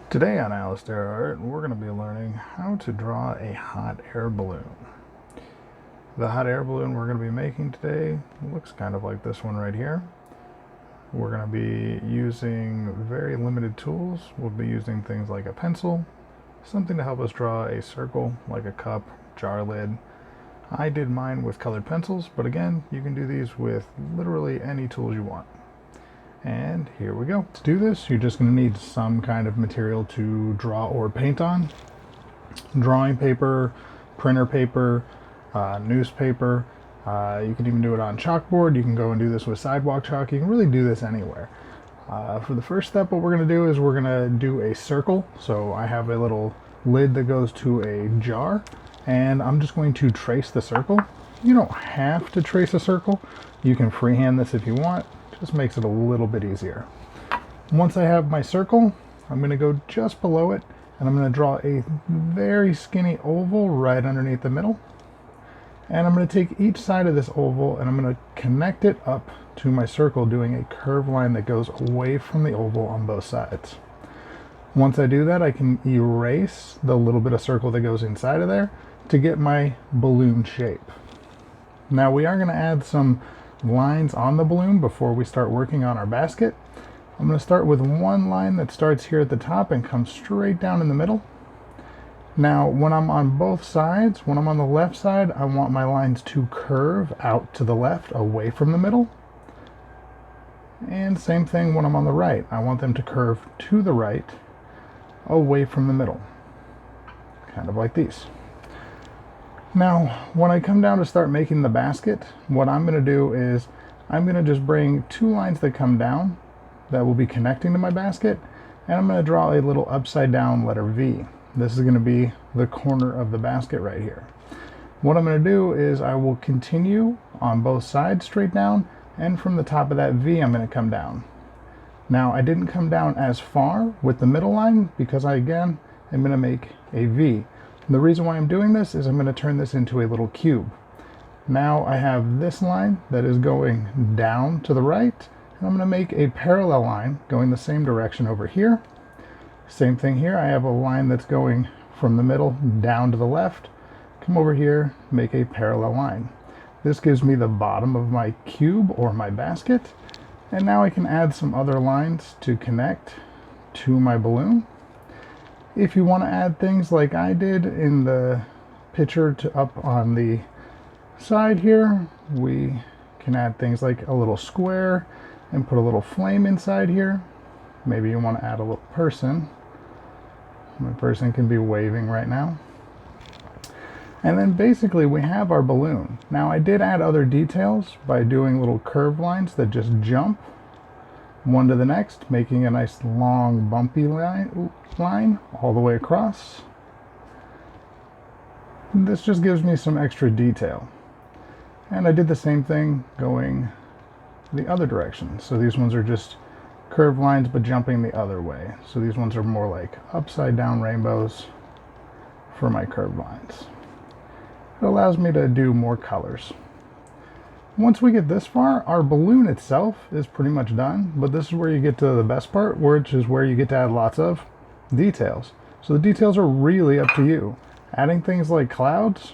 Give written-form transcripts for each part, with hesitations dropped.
Today on Alistair Art, we're going to be learning how to draw a hot air balloon. The hot air balloon we're going to be making today looks kind of like this one right here. We're going to be using very limited tools. We'll be using things like a pencil, something to help us draw a circle like a cup, jar lid. I did mine with colored pencils, but again, you can do these with literally any tools you want. And here we go. To do this, you're just going to need some kind of material to draw or paint on. Drawing paper, printer paper, newspaper. You can even do it on chalkboard. You can go and do this with sidewalk chalk. You can really do this anywhere. For the first step, what we're going to do is we're going to do a circle. So I have a little lid that goes to a jar, and I'm just going to trace the circle. You don't have to trace a circle. You can freehand this if you want. Just makes it a little bit easier. Once I have my circle, I'm going to go just below it, and I'm going to draw a very skinny oval right underneath the middle. And I'm going to take each side of this oval and I'm going to connect it up to my circle, doing a curved line that goes away from the oval on both sides. Once I do that, I can erase the little bit of circle that goes inside of there to get my balloon shape. Now we are going to add some lines on the balloon before we start working on our basket. I'm going to start with one line that starts here at the top and comes straight down in the middle. Now when I'm on both sides, when I'm on the left side, I want my lines to curve out to the left away from the middle. And same thing when I'm on the right. I want them to curve to the right away from the middle. Kind of like these. Now, when I come down to start making the basket, what I'm going to do is I'm going to just bring two lines that come down that will be connecting to my basket, and I'm going to draw a little upside down letter V. This is going to be the corner of the basket right here. What I'm going to do is I will continue on both sides straight down, and from the top of that V I'm going to come down. Now, I didn't come down as far with the middle line because again, I'm going to make a V. The reason why I'm doing this is I'm going to turn this into a little cube. Now I have this line that is going down to the right, and I'm going to make a parallel line going the same direction over here. Same thing here, I have a line that's going from the middle down to the left. Come over here, make a parallel line. This gives me the bottom of my cube or my basket, and now I can add some other lines to connect to my balloon. If you want to add things like I did in the picture to up on the side here, we can add things like a little square and put a little flame inside here. Maybe you want to add a little person. My person can be waving right now. And then basically we have our balloon. Now I did add other details by doing little curved lines that just jump one to the next, making a nice long bumpy line all the way across. This just gives me some extra detail. And I did the same thing going the other direction. So these ones are just curved lines but jumping the other way. So these ones are more like upside down rainbows for my curved lines. It allows me to do more colors. Once we get this far, our balloon itself is pretty much done, but this is where you get to the best part, which is where you get to add lots of details. So the details are really up to you. Adding things like clouds,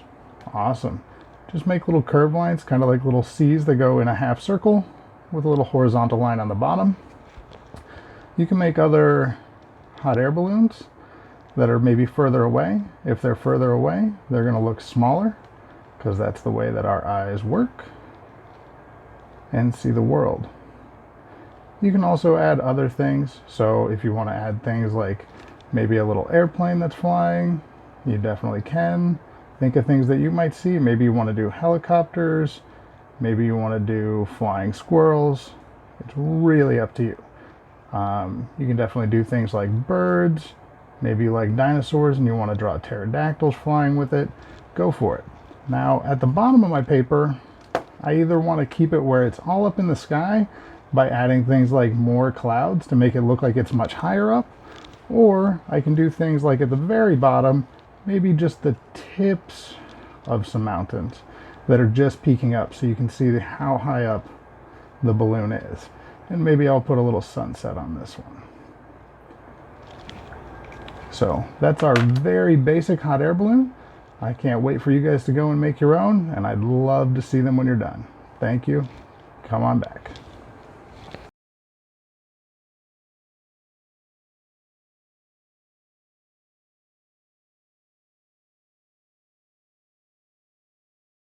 awesome. Just make little curved lines, kind of like little C's that go in a half circle with a little horizontal line on the bottom. You can make other hot air balloons that are maybe further away. If they're further away, they're going to look smaller because that's the way that our eyes work and see the world. You can also add other things. So if you want to add things like maybe a little airplane that's flying, you definitely can. Think of things that you might see. Maybe you want to do helicopters. Maybe you want to do flying squirrels. It's really up to you. You can definitely do things like birds. Maybe you like dinosaurs and you want to draw pterodactyls flying with it. Go for it. Now at the bottom of my paper, I either want to keep it where it's all up in the sky by adding things like more clouds to make it look like it's much higher up, or I can do things like at the very bottom, maybe just the tips of some mountains that are just peeking up so you can see how high up the balloon is. And maybe I'll put a little sunset on this one. So that's our very basic hot air balloon. I can't wait for you guys to go and make your own, and I'd love to see them when you're done. Thank you. Come on back.